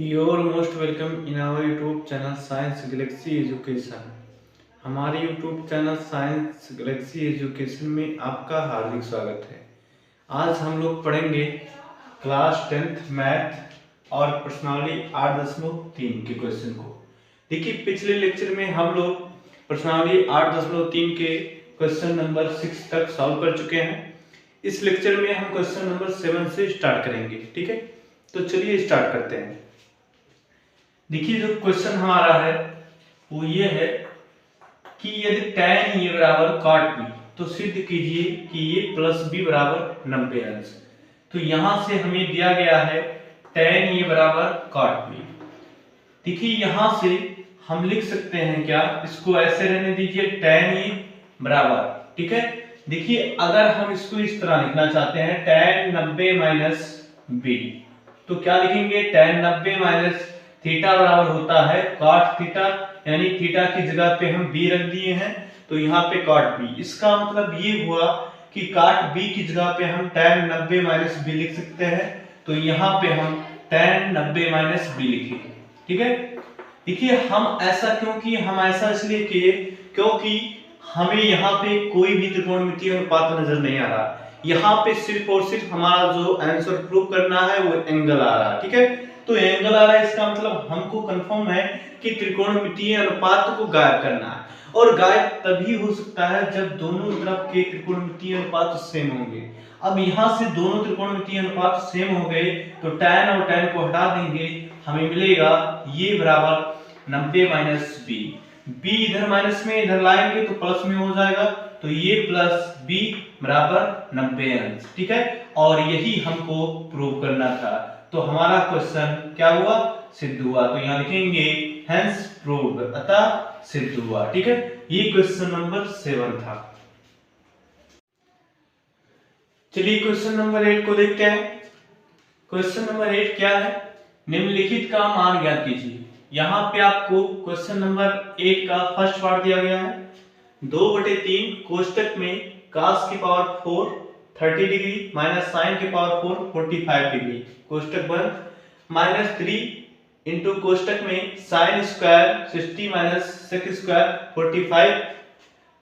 You're most welcome in our YouTube channel Science Galaxy Education। हमारे YouTube channel science Galaxy education में आपका हार्दिक स्वागत है। आज हम लोग पढ़ेंगे क्लास 10th मैथ और प्रश्नावली 8.3 के क्वेश्चन को। देखिए, पिछले लेक्चर में हम लोग प्रश्नावली 8.3 के क्वेश्चन नंबर 6 तक सॉल्व कर चुके हैं। इस लेक्चर में हम क्वेश्चन नंबर 7 से स्टार्ट करेंगे। ठीक है, तो चलिए स्टार्ट करते हैं। देखिए, जो क्वेश्चन हमारा है वो ये है कि यदि tan ए बराबर cot b तो सिद्ध कीजिए कि ये प्लस b बराबर 90 अंश। तो यहां से हमें दिया गया है tan ए बराबर cot b। देखिए, यहां से हम लिख सकते हैं क्या, इसको ऐसे रहने दीजिए tan ए बराबर, ठीक है। देखिए, अगर हम इसको इस तरह लिखना चाहते हैं tan 90 माइनस b, तो क्या लिखेंगे, tan 90 माइनस थीटा बराबर होता है cot थीटा, यानी थीटा की जगह पे हम b रख दिए हैं तो यहाँ पे cot b। इसका मतलब ये हुआ कि cot b की जगह पे हम tan 90 माइनस b लिख सकते हैं, तो यहाँ पे हम tan 90 माइनस b लिखेंगे। ठीक है, देखिए हम ऐसा इसलिए किए क्योंकि हमें यहाँ पे कोई भी त्रिकोणमितीय अनुपात नजर नहीं आ रहा। यहाँ पे सिर्फ और सिर्फ हमारा जो आंसर प्रूव करना है वो एंगल आ रहा है। ठीक है, तो एंगल आ रहा है, इसका मतलब हमको कंफर्म है कि त्रिकोणमितीय अनुपात को गायब करना है। और गायब तभी हो सकता है जब दोनों तरफ के त्रिकोणमितीय अनुपात सेम होंगे। अब यहाँ से दोनों त्रिकोणमितीय अनुपात सेम हो गए तो tan और tan को हटा देंगे, हमें मिलेगा ये बराबर 90 माइनस b। b इधर माइनस में इधर लाएंगे तो प्लस में हो जाएगा, तो ये प्लस b बराबर 90 अंश। ठीक है, और यही हमको प्रूव करना था, तो हमारा क्वेश्चन क्या हुआ, सिद्ध हुआ। तो यहाँ लिखेंगे हेंस प्रूव्ड, अतः सिद्ध हुआ। ठीक है, ये क्वेश्चन नंबर 7 था। चलिए क्वेश्चन नंबर 8 को देखते हैं। क्वेश्चन नंबर 8 क्या है, निम्नलिखित का मान ज्ञात कीजिए। यहाँ पे आपको क्वेश्चन नंबर 8 का फर्स्ट पार्ट दिया गया है 2/3 कोष्टक में cos की पावर 4 30 डिग्री माइनस साइन की पावर 4 45 डिग्री कोष्टक बंद, माइनस 3 इंटू कोष्टक में sine square 60 minus sec square 45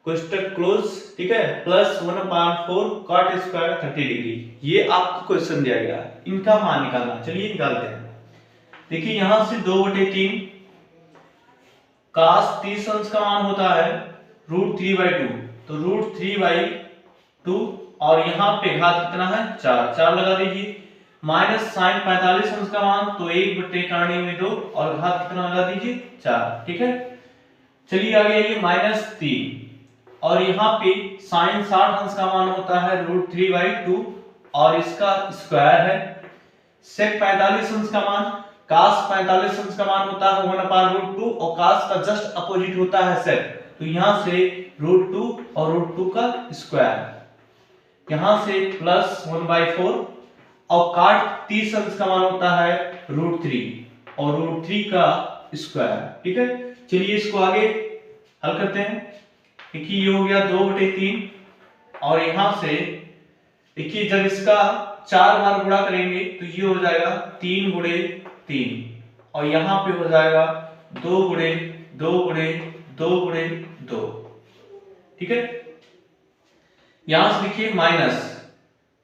कोष्टक क्लोज, ठीक है, प्लस 1/4 cot स्क्वायर 30 डिग्री। ये आपको क्वेश्चन दिया गया है, इनका मान निकालना। चलिए निकालते हैं। देखिए, यहां से 2/3 cos 30 अंश का मान होता है √3/2, तो √3/2 और यहाँ पे घात कितना है 4 लगा दीजिए, माइनस साइन 45 अंश का मान तो 1/2 और घात कितना लगा दीजिए 4। ठीक है, चलिए आगे आइए, -3 और यहाँ पे साइन 60 अंश का मान होता है √3/2 और इसका स्क्वायर है, सेक 45 अंश का मान, cos 45 अंश का मान होता है 1/√2 और cos का जस्ट अपोजिट होता है सेक, तो यहां से √2 और √2 का स्क्वायर, यहां से प्लस 1/4 और cot 30 अंश का मान होता है √3 और √3 का स्क्वायर। ठीक है, चलिए इसको आगे हल करते हैं। देखिए, ये हो गया 2/3 और यहां से देखिए जब इसका 4 बार गुणा करेंगे तो ये हो जाएगा 3/3 और यहाँ पे हो जाएगा 2/2/2/2। ठीक है, यहां से देखिए माइनस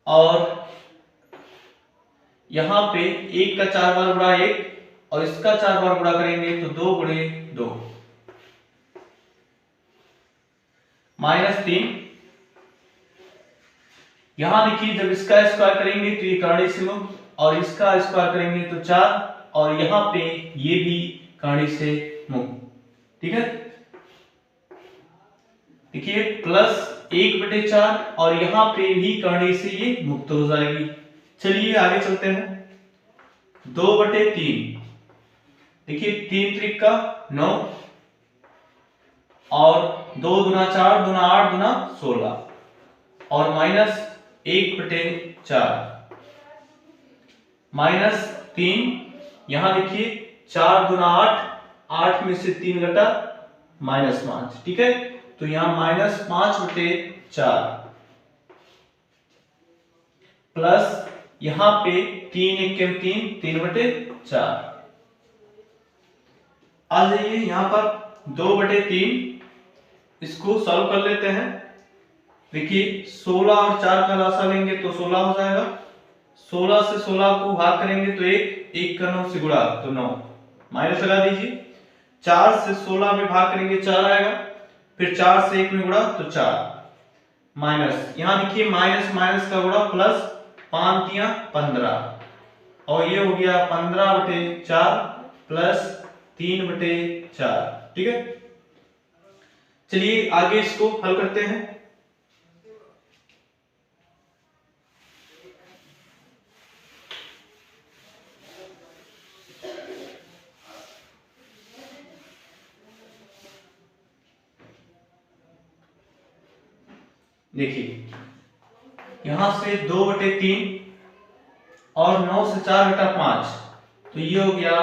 और यहां पे 1 का 4 बार गुणा 1 और इसका 4 बार गुणा करेंगे तो 2/2 -3। यहां देखिए जब इसका स्क्वायर करेंगे तो ये कर्ण से मुक्त और इसका स्क्वायर करेंगे तो 4 और यहां पे ये भी कर्ण से मुक्त। ठीक है, देखिए प्लस 1/4 और यहां पे भी कर्ण से ये मुक्त हो जाएगी। चलिए आगे चलते हैं। 2/3 देखिए 3 त्रिक का 9 और 2 दूना 4 दूना 8 दूना 16 और माइनस 1/4 -3, यहां देखिए 4 दूना 8, 8 में से 3 घटा -5। ठीक है, तो यहां -5/4 प्लस यहां पे 3 × 1 = 3 3/4 आ जाइए यहाँ पर 2/3 इसको सॉल्व कर लेते हैं। देखिए 16 और 4 का लासा लेंगे तो 16 हो जाएगा। 16 से 16 को भाग करेंगे तो 1 का 9 से गुणा तो 9, माइनस लगा दीजिए। 4 से 16 में भाग करेंगे 4 आएगा, फिर 4 से 1 में गुणा तो 4, माइनस यहाँ देखिए माइनस माइनस का गुणा प्लस, 5 तिया 15 और ये हो गया 15/4 प्लस 3/4। ठीक है, चलिए आगे इसको हल करते हैं। देखिए यहां से 2/3 और 9 से 4 घटा 5 तो ये हो गया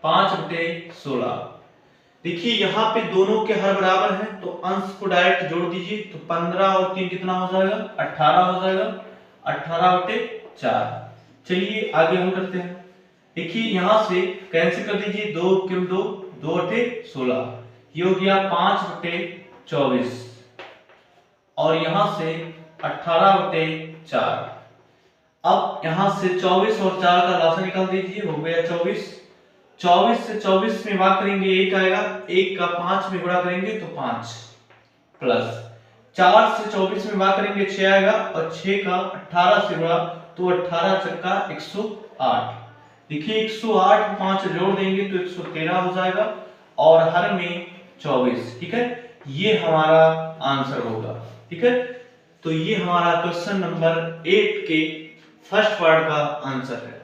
5/16। देखिए यहाँ पे दोनों के हर बराबर हैं तो अंश को डायरेक्ट जोड़ दीजिए तो 15 और 3 कितना हो जाएगा, 18 हो जाएगा, 18/4। चलिए आगे हम करते हैं। देखिए यहाँ से कैंसिल कर दीजिए, 2 क्यों 2, 2/16, ये हो गया 5/24 और यहां से 18/4। अब यहां से 24 और 4 का लासा निकाल दीजिए, हो गया 24। 24 से 24 में भाग करेंगे 1 आएगा, 1 का 5 में गुणा करेंगे तो 5, प्लस 4 से 24 में भाग करेंगे 6 आएगा और 6 का 18 से गुणा तो 18 चक्का 108। देखिए 108 को 5 जोड़ देंगे तो 113 हो जाएगा और हर में 24। ठीक है, ये हमारा आंसर होगा। ठीक है, तो ये हमारा क्वेश्चन नंबर 8 के फर्स्ट पार्ट का आंसर है।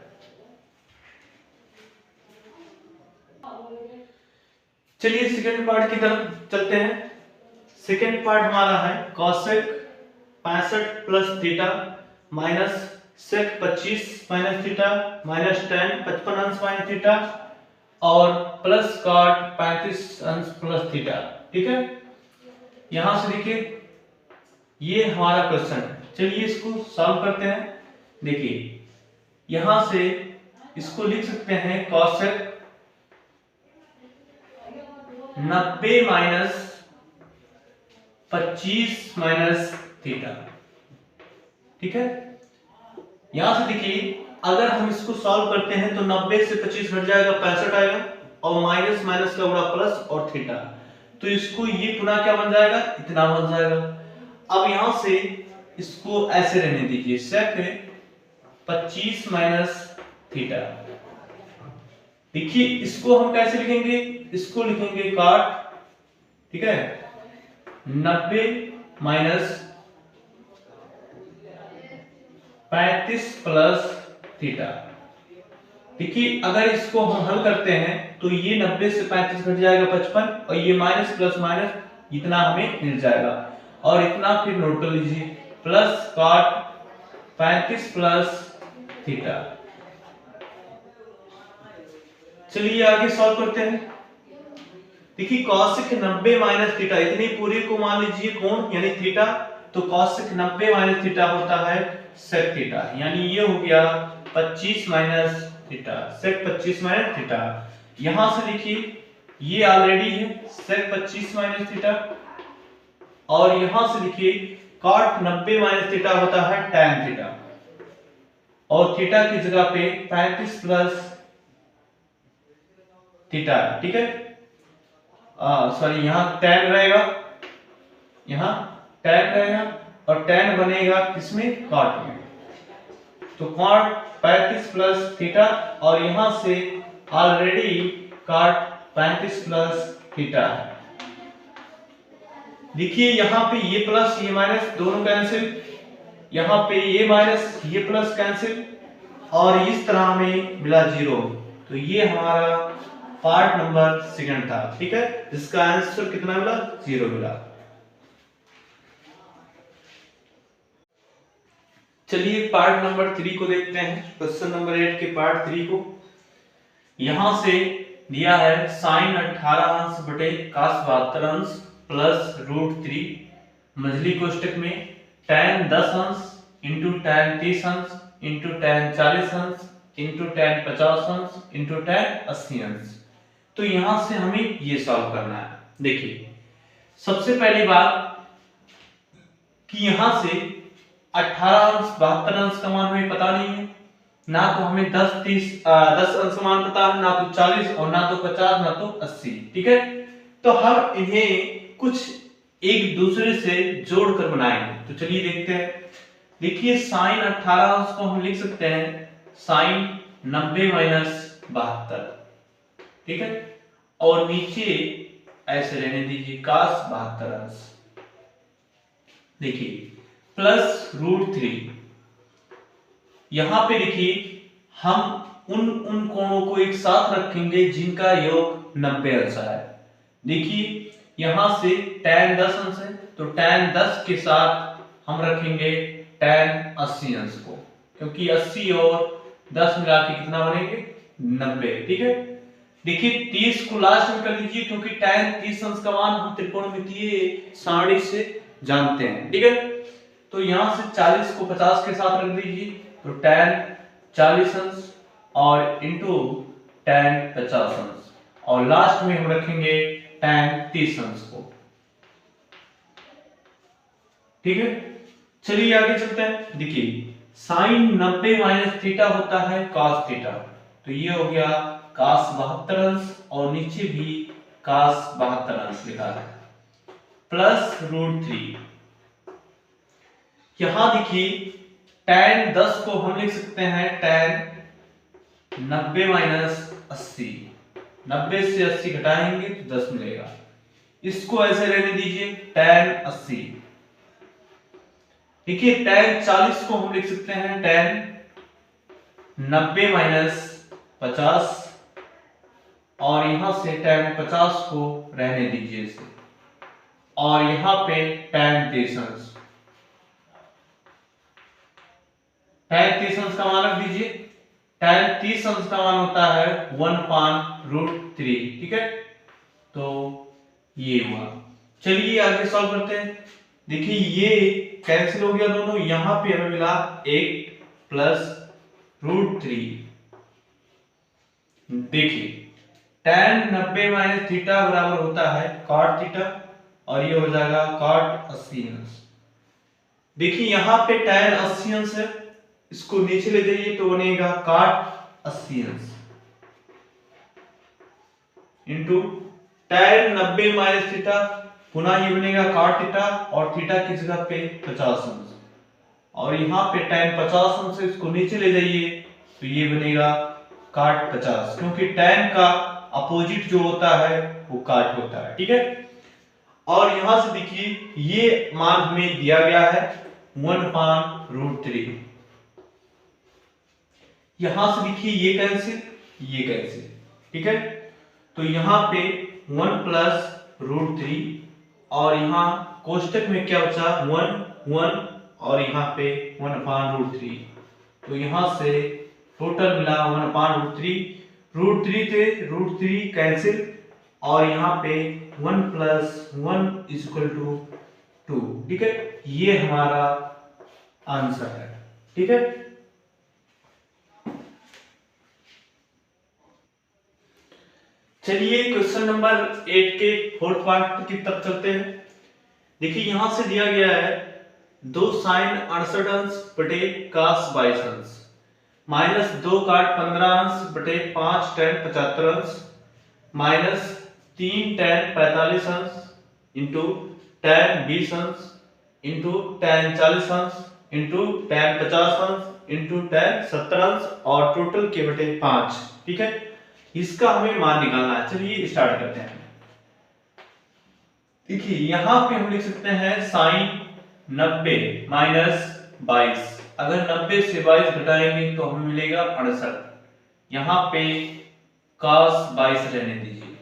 चलिए सेकंड पार्ट की तरफ चलते हैं। सेकंड पार्ट हमारा है cosec 65 plus theta minus sec 25 minus theta minus tan 55 अंश माइनस थीटा और प्लस cot 35 अंश प्लस थीटा। ठीक है, यहां से देखिए ये हमारा क्वेश्चन है। चलिए इसको सॉल्व करते हैं। देखिए यहां से इसको लिख सकते हैं cosec 90 माइनस 25 माइनस थीटा। ठीक है, यहां से देखिए अगर हम इसको सॉल्व करते हैं तो 90 से 25 घट जाएगा, 65 आएगा और माइनस माइनस का गुणा प्लस और थीटा, तो इसको ये पुनः क्या बन जाएगा, इतना बन जाएगा। अब यहां से इसको ऐसे रहने दीजिए, sec 25 माइनस थीटा। देखिए इसको हम कैसे लिखेंगे, इसको लिखेंगे cot, ठीक है, 90 माइनस 35 प्लस थीटा। देखिए अगर इसको हम हल करते हैं तो ये 90 से 35 घट जाएगा 55 और ये माइनस प्लस माइनस इतना हमें मिल जाएगा और इतना फिर नोट कर लीजिए, प्लस cot 35 प्लस थीटा। चलिए आगे सॉल्व करते हैं। देखिए cosec 90 माइनस थीटा, इतनी पूरी को मान लीजिए कौन, यानी थीटा, तो cosec 90 माइनस थीटा होता है sec थीटा, यानी ये हो गया 25 minus theta, sec 25 minus theta. यहां से देखिए ये ऑलरेडी है sec 25 माइनस थीटा और यहां से देखिए cot 90 माइनस थीटा होता है tan थीटा और थीटा की जगह पे 35 प्लस थीटा। ठीक है, सॉरी यहाँ tan रहेगा, यहाँ tan रहेगा और tan बनेगा किसमें, cot में, तो cot 35 प्लस थीटा और यहां से ऑलरेडी cot 35 प्लस थीटा है। देखिए यहाँ पे ये प्लस ये माइनस दोनों कैंसिल, यहाँ पे ये माइनस ये प्लस कैंसिल और इस तरह हमें मिला 0, तो ये हमारा पार्ट नंबर सेकंड था। ठीक है, इसका आंसर कितना मिला, 0 मिला। चलिए पार्ट नंबर 3 को देखते हैं, क्वेश्चन नंबर 8 के पार्ट 3 को। यहां से दिया है sin 18 अंश बटे cos 72 अंश प्लस √3 मझली कोष्टक में tan 10 अंश इंटू tan 30 अंश इंटू tan 40 अंश इंटू tan 50 अंश इंटू tan 80 अंश। तो यहां से हमें ये सॉल्व करना है। देखिए सबसे पहली बात कि यहां से 18 अंश 72 अंश का मान हमें पता नहीं है, ना तो हमें 10 अंश का मान पता है, ना तो 40 और ना तो 50 ना तो 80। ठीक है, तो हम इन्हें कुछ एक दूसरे से जोड़कर बनाएंगे। तो चलिए देखते हैं। देखिए साइन 18 अंश को हम लिख सकते हैं साइन 90 माइनस 72। ठीक है, और नीचे ऐसे रहने दीजिए cos 72 अंश। देखिए प्लस √3। यहां पे देखिए हम उन कोणों को एक साथ रखेंगे जिनका योग 90 अंश है। देखिए यहां से tan 10 अंश है, तो tan 10 के साथ हम रखेंगे tan 80 अंश को, क्योंकि 80 और 10 मिला के कितना बनेंगे 90। ठीक है, देखिए 30 को लास्ट में कर लीजिए, क्योंकि tan 30 अंश का मान हम त्रिकोणमितीय सारणी से जानते हैं। ठीक है, तो यहां से 40 को 50 के साथ रख दीजिए, तो tan 40 अंश और इंटू tan 50 अंश, और लास्ट में हम रखेंगे tan 30 अंश को। ठीक है, चलिए आगे चलते हैं। देखिए साइन 90 माइनस थीटा होता है cos थीटा, तो ये हो गया cos 72 अंश, और नीचे भी cos 72 अंश लिखा है, प्लस √3। यहां देखिए tan 10 को हम लिख सकते हैं tan 90 माइनस 80। 90 से 80 घटाएंगे तो 10 मिलेगा, इसको ऐसे रहने दीजिए tan 80। देखिए tan 40 को हम लिख सकते हैं tan 90 माइनस 50, और यहां से tan 50 को रहने दीजिए इसे, और यहां पे tan 30 अंश। tan 30 अंश का मान रख दीजिए, tan 30 अंश का मान होता है 1/√3। ठीक है, तो ये हुआ। चलिए आगे सॉल्व करते हैं। देखिए ये कैंसिल हो गया दोनों, यहां पे हमें मिला 1 प्लस √3। देखिए tan 90 माइनस थीटा बराबर होता है cot थीटा, और ये हो जाएगा cot 80 अंश। देखिए यहां पे tan 80 अंश है, इसको नीचे ले जाइए तो बनेगा cot 80 अंश इंटू tan 90 माइनस थीटा, पुनः ये बनेगा cot थीटा, और थीटा की जगह पे 50 अंश, और यहाँ पे tan 50 अंश है, इसको नीचे ले जाइए तो ये बनेगा cot 50, क्योंकि tan का अपोजिट जो होता है वो cot होता है। ठीक है, और यहां से देखिए ये मान हमें दिया गया है 1/√3। यहां से देखिए ये कैंसिल ये कैंसिल। ठीक है, तो यहां पे 1 प्लस √3, और यहां कोष्टक में क्या बचा 1 1, और यहां पे 1/√3, तो यहां से टोटल मिला 1/√3। √3 थे √3 कैंसिल, और यहां पे 1 प्लस 1 इज इक्वल टू 2। ठीक है, ये हमारा आंसर है। ठीक है, चलिए क्वेश्चन नंबर 8 के फोर्थ पार्ट की तरफ चलते हैं। देखिए यहां से दिया गया है 2 sin 68 अंश बटे cos 22 अंश माइनस 2 cot 15 अंश बटे 5 tan 75 अंश माइनस 3 tan 45 अंश इंटू tan 20 अंश इंटू tan 40 अंश इंटू tan 50 अंश इंटू tan 70 अंश, और टोटल के बटे 5। ठीक है, इसका हमें मान निकालना है। चलिए स्टार्ट करते हैं। देखिए यहां पे हम लिख सकते हैं साइन 90 माइनस 22। अगर 90 से 22 घटाएंगे तो हमें मिलेगा 68। यहां पे cos 22 रहने दीजिए।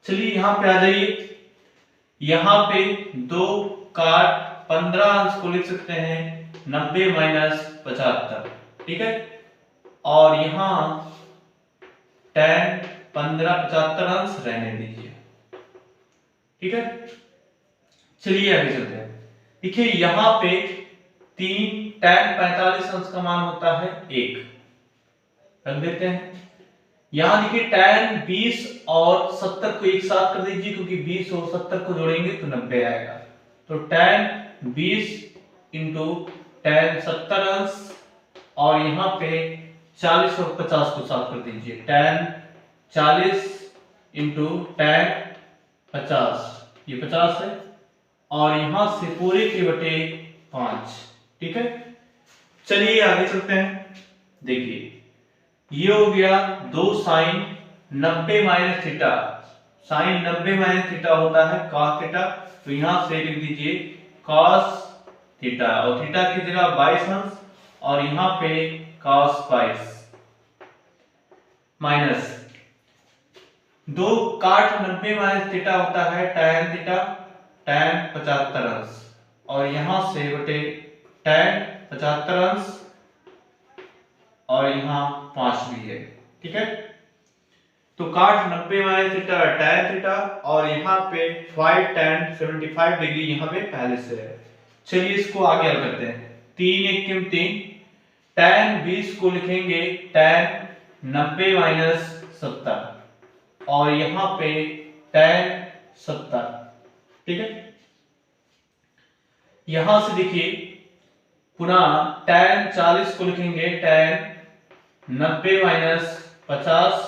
चलिए यहां पे आ जाइए, यहां पे 2 cot 15 अंश को लिख सकते हैं 90 माइनस 75। ठीक है, और यहां tan 15 75 अंश रहने दीजिए। ठीक है, चलिए आगे चलते हैं। देखिए यहां पे 3 tan 45 अंश का मान होता है 1, रख देते हैं। यहाँ देखिए tan 20 और 70 को एक साथ कर दीजिए, क्योंकि 20 और 70 को जोड़ेंगे तो 90 आएगा। तो tan 20 इंटू tan 70 अंश, और यहाँ पे 40 और 50 को साथ कर दीजिए, tan 40 इंटू tan 50, ये 50 है, और यहां से पूरे के बटे 5। ठीक है, चलिए आगे चलते हैं। देखिए ये हो गया 2 sine 90 minus theta. Sine 90 minus theta होता है cos थीटा, तो यहां से लिख दीजिए cos थीटा, और थीटा की जगह 22 अंश, और यहां पे cos 22 माइनस 2 काट 90 माइनस थीटा होता है tan थीटा, tan 75 अंश, और यहां से बटे tan 75 अंश, और यहाँ 5 भी है। ठीक है, तो काट 90 माइनस थीटा tan थीटा, और यहाँ पे 5 tan 75 डिग्री यहाँ पे पहले से है। चलिए इसको आगे हल करते हैं। 3 1 3, tan 20 को लिखेंगे tan 90 माइनस 70, और यहाँ पे tan 70। ठीक है, यहां से देखिए पुनः tan 40 को लिखेंगे tan 90 माइनस 50,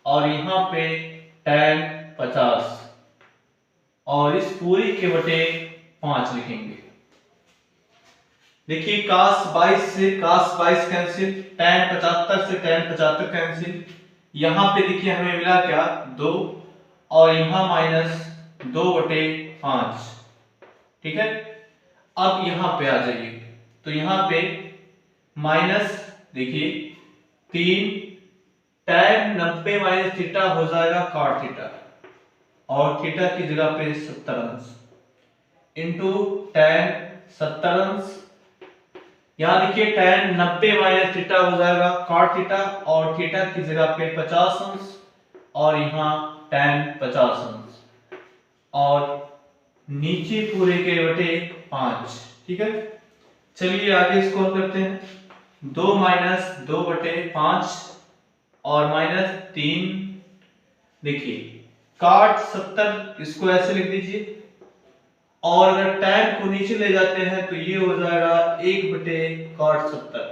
और यहां पे tan 50, और इस पूरी के बटे 5 लिखेंगे। देखिए cos 22 से cos 22 कैंसिल, tan 75 से tan 75 कैंसिल, यहां पे देखिए हमें मिला क्या 2, और यहां माइनस 2 बटे 5। ठीक है, अब यहां पे आ जाइए, तो यहां पे माइनस देखिए 3 tan 90 माइनस थीटा हो जाएगा cot थीटा, और थीटा की जगह पे 70 अंश इंटू tan 70 अंश, यहां देखिए tan 90 माइनस थीटा हो जाएगा cot थीटा, और थीटा की जगह पे 50 अंश, और यहां tan 50 अंश, और नीचे पूरे के बटे 5। ठीक है, चलिए आगे इसको हल करते हैं। 2 माइनस 2 बटे 5, और माइनस 3, देखिए काट 70 इसको ऐसे लिख दीजिए, और अगर tan को नीचे ले जाते हैं तो ये हो जाएगा 1 बटे काट 70,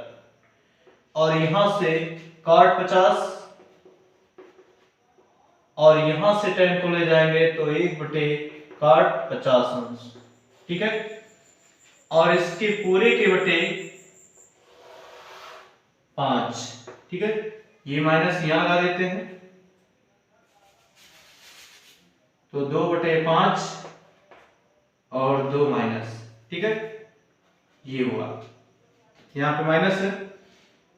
और यहां से काट 50, और यहां से tan को ले जाएंगे तो 1 बटे काट 50 अंश। ठीक है, और इसके पूरे के बटे 5। ठीक है, ये माइनस यहां लगा देते हैं, तो 2 बटे 5 और 2 माइनस। ठीक है, ये हुआ, यहां पे माइनस है।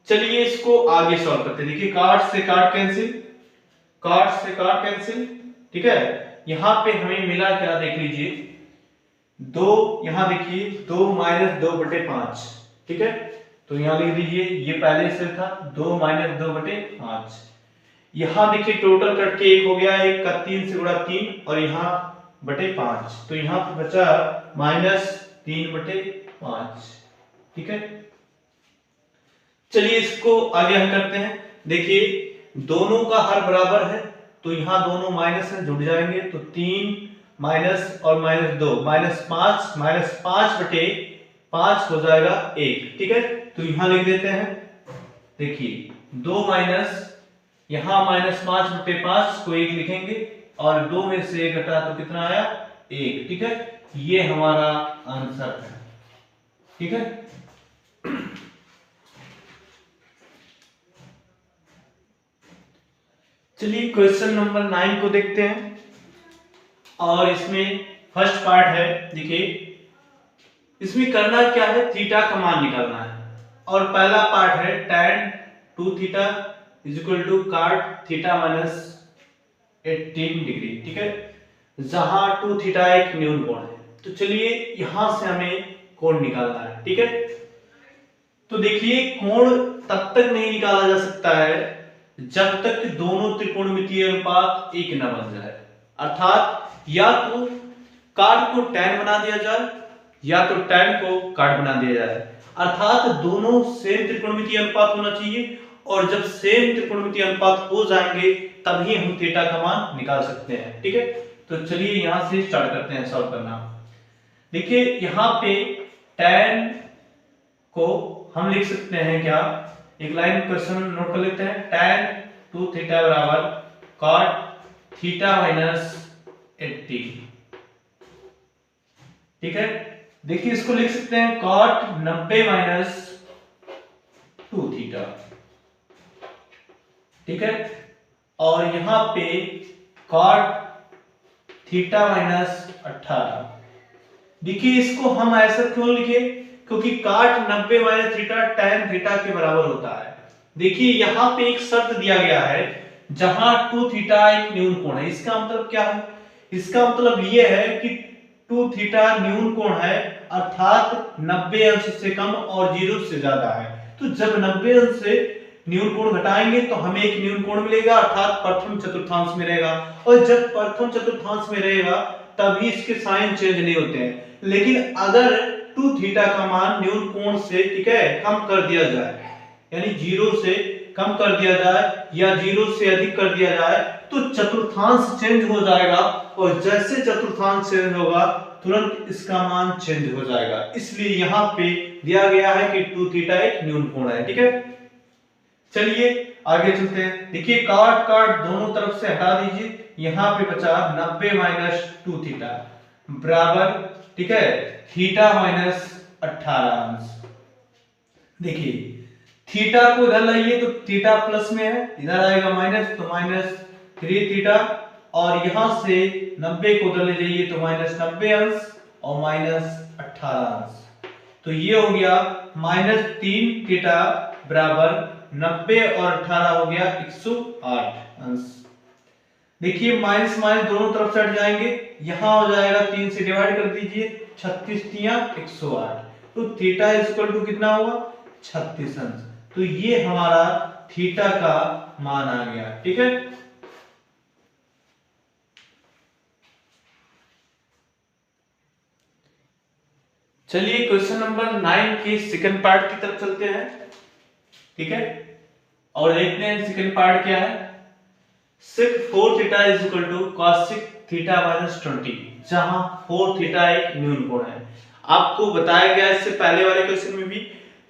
चलिए इसको आगे सॉल्व करते हैं। देखिए काट से काट कैंसिल, काट से काट कैंसिल। ठीक है, यहां पे हमें मिला क्या देख लीजिए, 2, यहां देखिए 2 माइनस 2 बटे 5। ठीक है, तो यहां लिख दीजिए, ये पहले से था 2 माइनस 2 बटे 5। यहां देखिए टोटल कट के 1 हो गया, 1 का 3 से गुणा 3, और यहां बटे 5, तो यहां पे बचा माइनस 3 बटे 5। ठीक है, चलिए इसको आगे हम करते हैं। देखिए दोनों का हर बराबर है, तो यहां दोनों माइनस है, जुड़ जाएंगे, तो 3 माइनस और माइनस 2 माइनस 5 बटे 5 हो जाएगा 1। ठीक है, तो यहां लिख देते हैं। देखिए 2 माइनस, यहां माइनस 5 बटे 5 को 1 लिखेंगे, और 2 में से 1 घटा तो कितना आया 1। ठीक है, ये हमारा आंसर है। ठीक है, चलिए क्वेश्चन नंबर 9 को देखते हैं, और इसमें फर्स्ट पार्ट है। देखिए इसमें करना क्या है, थीटा का मान निकालना है, और पहला पार्ट है tan 2 theta is equal to cot theta minus 18 degree. ठीक है, जहां 2 थीटा एक न्यून कोण है, तो चलिए यहां से हमें कोण निकालना है। ठीक है, तो देखिए कोण तब तक नहीं निकाला जा सकता है जब तक दोनों त्रिकोणमितीय अनुपात एक न बन जाए, अर्थात या तो cot को tan बना दिया जाए, या तो tan को cot बना दिया जाए, अर्थात दोनों सेम त्रिकोणमितीय अनुपात होना चाहिए, और जब सेम त्रिकोणमितीय अनुपात हो जाएंगे तभी हम थीटा का मान निकाल सकते हैं। ठीक है, तो चलिए यहां से स्टार्ट करते हैं सॉल्व करना। देखिए यहाँ पे tan को हम लिख सकते हैं क्या, एक लाइन क्वेश्चन नोट कर लेते हैं। tan 2 थीटा बराबर cot थीटा माइनस 80। ठीक है, देखिए इसको लिख सकते हैं cot 90 माइनस 2 थीटा। ठीक है, और यहां पे cot थीटा माइनस 18। देखिए इसको हम ऐसा क्यों लिखे, क्योंकि cot 90 minus theta tan theta के बराबर होता है। देखिए यहां पे एक शर्त दिया गया है जहां 2 थीटा एक न्यून कोण है। इसका मतलब क्या है, इसका मतलब यह है कि 2 थीटा न्यून कोण है, अर्थात 90 अंश से कम और 0 से ज्यादा है। तो जब 90 अंश से न्यून कोण घटाएंगे तो हमें एक न्यून कोण मिलेगा, अर्थात प्रथम चतुर्थांश में रहेगा। और जब प्रथम चतुर्थांश में रहेगा तभी इसके साइन चेंज नहीं होते हैं। लेकिन अगर 2 थीटा का मान न्यून कोण से, ठीक है, कम कर दिया जाए, यानी 0 से कम कर दिया जाए या 0 से अधिक कर दिया जाए तो चतुर्थांश चेंज हो जाएगा, और जैसे चतुर्थांश चेंज होगा तुरंत इसका मान चेंज हो जाएगा। इसलिए यहाँ पे दिया गया है कि 2 थीटा एक न्यून कोण है। ठीक है, चलिए आगे चलते हैं। देखिए cot दोनों तरफ से हटा दीजिए, यहां पे बचा 90 माइनस 2 थीटा बराबर, ठीक है, थीटा माइनस 18 अंश। देखिए थीटा को इधर लाइए तो थीटा प्लस में है, इधर आएगा माइनस, तो माइनस 3 थीटा, और यहां से 90 को उधर ले जाइए तो माइनस 90 अंश और माइनस 18 अंश। तो ये हो गया माइनस 3 थीटा बराबर 90 और 18 हो गया 108 अंश। देखिए माइनस माइनस दोनों तरफ से हट जाएंगे, यहां हो जाएगा 3 से डिवाइड कर दीजिए, 36 तिया 108, तो थीटा इक्वल टू कितना हुआ 36 अंश। तो ये हमारा थीटा का मान आ गया। ठीक है, चलिए क्वेश्चन नंबर 9 के सेकंड पार्ट की तरफ चलते हैं। ठीक है, और देखते हैं सेकंड पार्ट क्या है। sec 4 theta is equal to cosec theta minus 20, जहां 4 थीटा एक न्यून कोण है। आपको बताया गया इससे पहले वाले क्वेश्चन में भी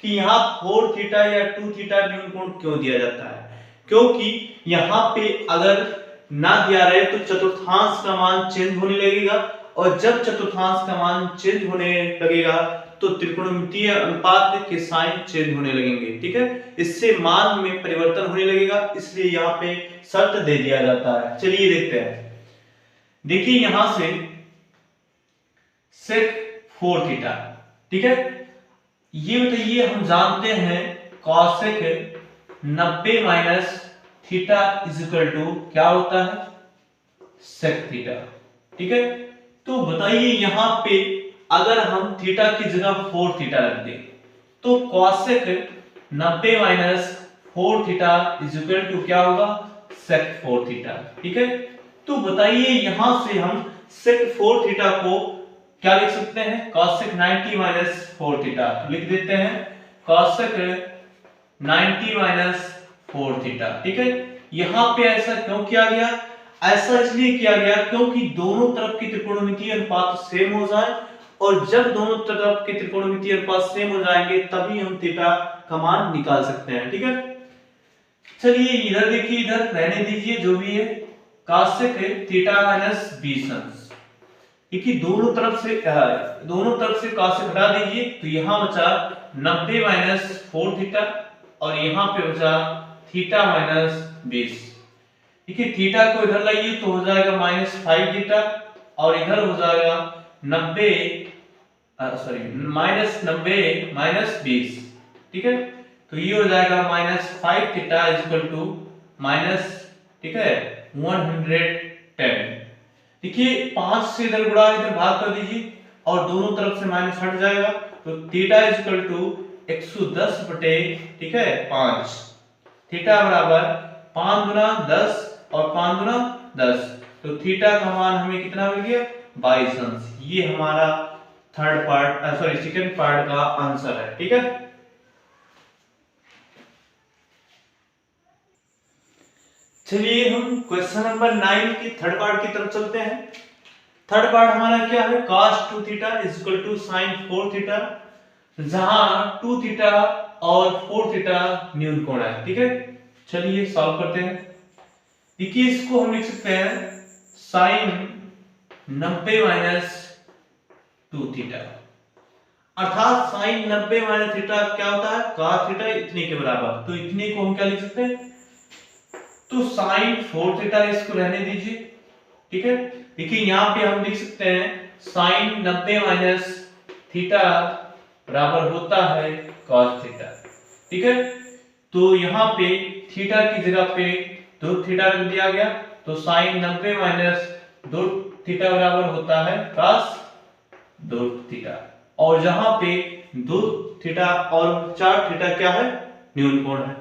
कि यहाँ 4 थीटा या 2 थीटा न्यून कोण क्यों दिया जाता है, क्योंकि यहाँ पे अगर ना दिया रहे तो चतुर्थांश का मान चेंज होने लगेगा, और जब चतुर्थांश का मान चेंज होने लगेगा तो त्रिकोणमितीय अनुपात के साइन चेंज होने लगेंगे। ठीक है, इससे मान में परिवर्तन होने लगेगा, इसलिए यहाँ पे शर्त दे दिया जाता है। चलिए देखते हैं। देखिए यहां से sec 4 थीटा, ठीक है, ये बताइए हम जानते हैं cosec 90 minus theta is equal to क्या होता है sec थीटा। ठीक है, तो बताइए यहां पे अगर हम थीटा की जगह 4 थीटा रख दें तो cosec 90 minus 4 theta is equal to क्या होगा sec 4 थीटा। ठीक है, तो बताइए यहां से हम sec 4 थीटा को क्या लिख सकते हैं, cosec 90 माइनस 4 थीटा लिख देते हैं, cosec 90 माइनस 4 थीटा। ठीक है, यहां पे ऐसा क्यों किया गया, ऐसा इसलिए किया गया क्योंकि दोनों तरफ की त्रिकोणमितीय अनुपात सेम हो जाए, और जब दोनों तरफ के त्रिकोणमितीय अनुपात सेम हो जाएंगे तभी हम थीटा का मान निकाल सकते हैं। ठीक है, चलिए इधर देखिए, इधर रहने दीजिए जो भी है, cosec थीटा माइनस 20 अंश, क्योंकि दोनों तरफ से cosec हटा दीजिए, तो यहां बचा 90 माइनस 4 थीटा और यहां पे बचा थीटा माइनस 20। ठीक है, थीटा को इधर लाइए तो हो जाएगा माइनस 5 थीटा, और इधर हो जाएगा 90 माइनस 90 माइनस 20। ठीक है, तो ये हो जाएगा minus 5 theta is equal to minus, ठीक है, 110। देखिए 5 से इधर गुणा इधर भाग कर दीजिए और दोनों तरफ से माइनस हट जाएगा, तो थीटा इज इक्वल टू 110 बटे, ठीक है, 5। थीटा बराबर 5 गुना 10 और 5 गुना 10, तो थीटा का मान हमें कितना मिल गया 22 अंश। ये हमारा सेकंड पार्ट का आंसर है। ठीक है, चलिए हम क्वेश्चन नंबर 9 की थर्ड पार्ट की तरफ चलते हैं। थर्ड पार्ट हमारा क्या है, cos 2 theta is equal to sin 4 theta, जहां 2 थीटा और 4 थीटा न्यून कोण है। ठीक है, चलिए सॉल्व करते हैं। देखिए इसको हम लिख सकते हैं sin 90 माइनस 2 थीटा, अर्थात sin 90 माइनस थीटा क्या होता है, cos थीटा इतने के बराबर। तो इतने को हम क्या लिख सकते हैं, तो sin 4 थीटा इसको रहने दीजिए। ठीक है, देखिए यहां पे हम लिख सकते हैं sin 90 माइनस थीटा बराबर होता है cos थीटा। ठीक है, तो यहां पे थीटा की जगह पे 2 थीटा रख दिया गया, तो sin 90 माइनस 2 थीटा बराबर होता है cos 2 थीटा, और जहां पे 2 थीटा और 4 थीटा क्या है, न्यून कोण है।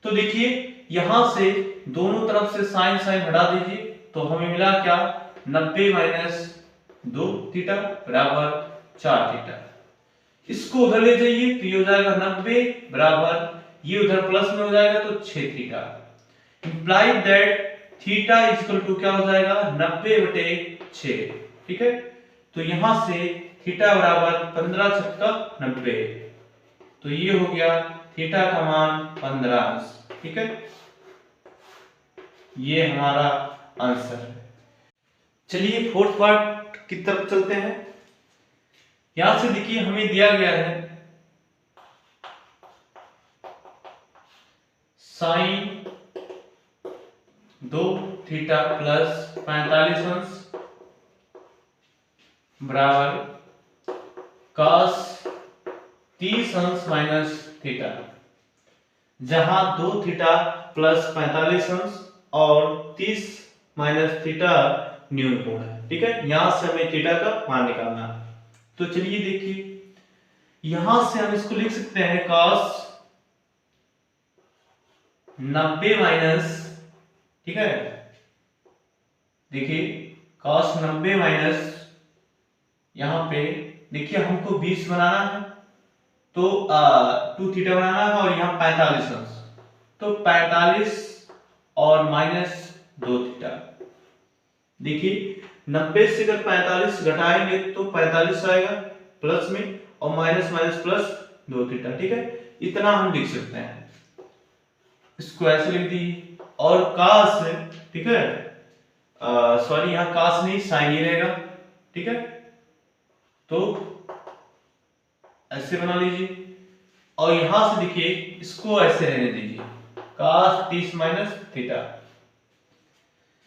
तो देखिए यहां से दोनों तरफ से साइन साइन हटा दीजिए, तो हमें मिला क्या, 90 माइनस 2 थीटा बराबर 4 थीटा। इसको उधर ले जाइए तो ये हो जाएगा 90 बराबर, ये उधर प्लस में हो जाएगा तो 6 theta. Imply that theta equal to क्या हो जाएगा, 90 बटे 6। ठीक है, तो यहां से थीटा बराबर 15 छक्का 90, तो ये हो गया थीटा का मान 15 अंश। ठीक है, ये हमारा आंसर है। चलिए फोर्थ पार्ट की तरफ चलते हैं। यहां से देखिए हमें दिया गया है साइन 2 थीटा प्लस 45 अंश बराबर cos 30 अंश माइनस थीटा, जहां 2 थीटा प्लस 45 अंश और 30 माइनस थीटा न्यून कोण है। ठीक है, यहां से हमें थीटा का मान निकालना है। तो चलिए देखिए यहां से हम इसको लिख सकते हैं cos 90 माइनस, ठीक है, देखिए cos 90 माइनस, यहां पे देखिए हमको 20 बनाना है, तो 2 थीटा बनाना है, और यहाँ 45 अंश, तो 45 और माइनस 2 थीटा। देखिए 90 से अगर 45 घटाएंगे तो 45 आएगा प्लस में, और माइनस माइनस प्लस 2 थीटा। ठीक है, इतना हम लिख सकते हैं, इसको ऐसे लिख दीजिए। और कास, ठीक है, सॉरी यहाँ कास नहीं साइन ही रहेगा। ठीक है, तो ऐसे बना लीजिए, और यहां से देखिए इसको ऐसे रहने दीजिए cos 30 माइनस थीटा।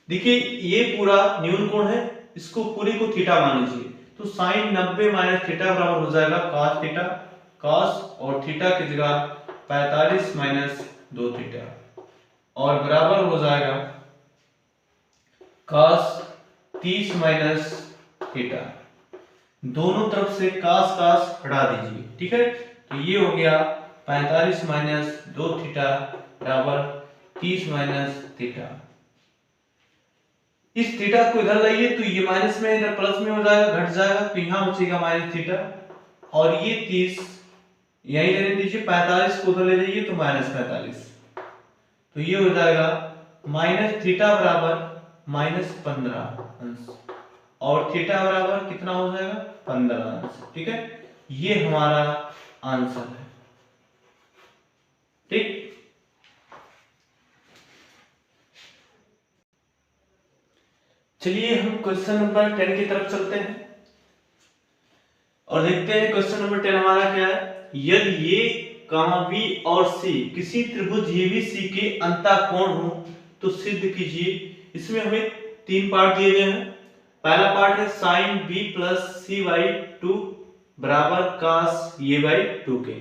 देखिए ये पूरा न्यून कोण है, इसको पूरी को थीटा मान लीजिए, तो sin 90 माइनस थीटा बराबर हो जाएगा cos थीटा, cos और थीटा की जगह 45 माइनस 2 थीटा, और बराबर हो जाएगा cos 30 माइनस थीटा। दोनों तरफ से cos cos हटा दीजिए। ठीक है, तो ये हो गया 45 माइनस 2 थीटा बराबर 30 माइनस थीटा। इस थीटा को इधर लाइए तो ये माइनस में इधर प्लस में हो जाएगा, घट जाएगा, तो यहां बचेगा माइनस थीटा, और ये 30 यहीं रहने दीजिए, 45 को उधर ले जाइए तो माइनस 45, तो ये हो जाएगा माइनस थीटा बराबर माइनस 15 अंश, और थीटा बराबर कितना हो जाएगा, 15 अंश। ठीक है, ये हमारा आंसर है। ठीक, चलिए हम क्वेश्चन नंबर 10 की तरफ चलते हैं और देखते हैं क्वेश्चन नंबर 10 हमारा क्या है। यदि ये कामा बी और सी किसी त्रिभुज एबीसी के अंतःकोण हो तो सिद्ध कीजिए। इसमें हमें 3 पार्ट दिए गए हैं। पहला पार्ट है sine B plus C by 2 बराबर कास ये बाई 2 के।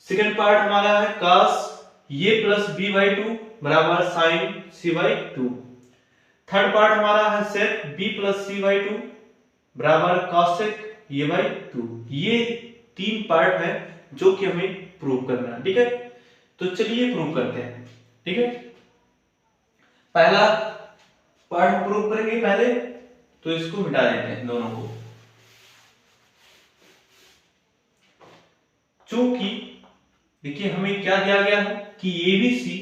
सेकेंड पार्ट हमारा है कास ये प्लस बी बाई 2 बराबर sine C by 2। Third part हमारा है sec B plus C by 2 बराबर कॉसेक ये बाई 2। ये 3 पार्ट है जो कि हमें प्रूव करना है। ठीक है, तो चलिए प्रूव करते हैं। ठीक है, पहला पार्ट प्रूव करेंगे पहले, तो इसको मिटा देते हैं दोनों को। चूंकि देखिए हमें क्या दिया गया है कि एबीसी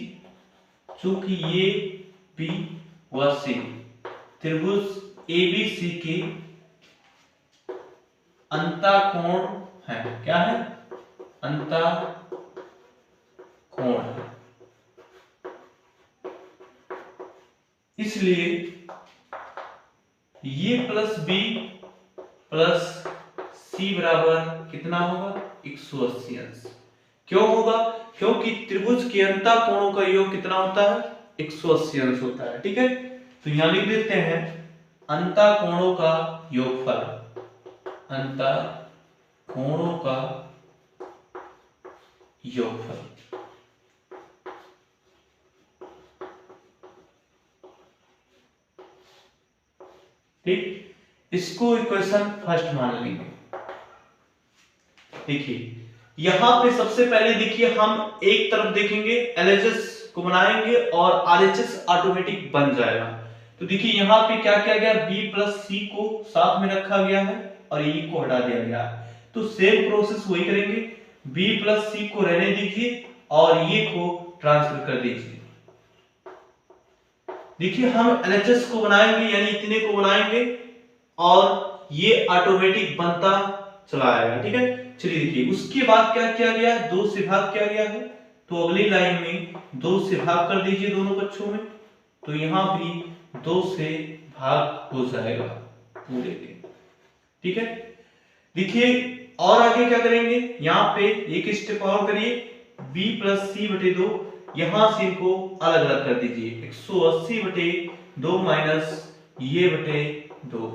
चूंकि ये बी व सी त्रिभुज एबीसी के अंतःकोण है। क्या है? अंतःकोण है। इसलिए ये प्लस बी प्लस सी बराबर कितना होगा? 180 अंश। क्यों होगा? क्योंकि त्रिभुज के अंतःकोणों का योग कितना होता है? 180 अंश होता है। ठीक है, तो यहां लिख देते हैं अंतःकोणों का योगफल। अंतःकोणों का योगफल। ठीक, इसको इक्वेशन फर्स्ट मान लेंगे। देखिए यहां पे सबसे पहले देखिए हम एक तरफ देखेंगे LHS को बनाएंगे और RHS ऑटोमेटिक बन जाएगा। तो देखिए यहां पे क्या किया गया? B प्लस सी को साथ में रखा गया है और E को हटा दिया गया है। तो सेम प्रोसेस वही करेंगे, B प्लस सी को रहने दीजिए और ये को ट्रांसफर कर दीजिए। देखिए हम LHS को बनाएंगे यानी इतने को बनाएंगे और ये ऑटोमेटिक बनता चला आएगा। ठीक है, चलिए देखिए उसके बाद क्या किया गया? 2 से भाग किया गया है। तो अगली लाइन में 2 से भाग कर दीजिए दोनों पक्षों में, तो यहां भी 2 से भाग हो जाएगा पूरे के। ठीक है, देखिए और आगे क्या करेंगे? यहाँ पे एक स्टेप और करिए, b प्लस सी बटे 2, यहां से इनको अलग अलग कर दीजिए। 180 बटे 2 माइनस ये बटे 2,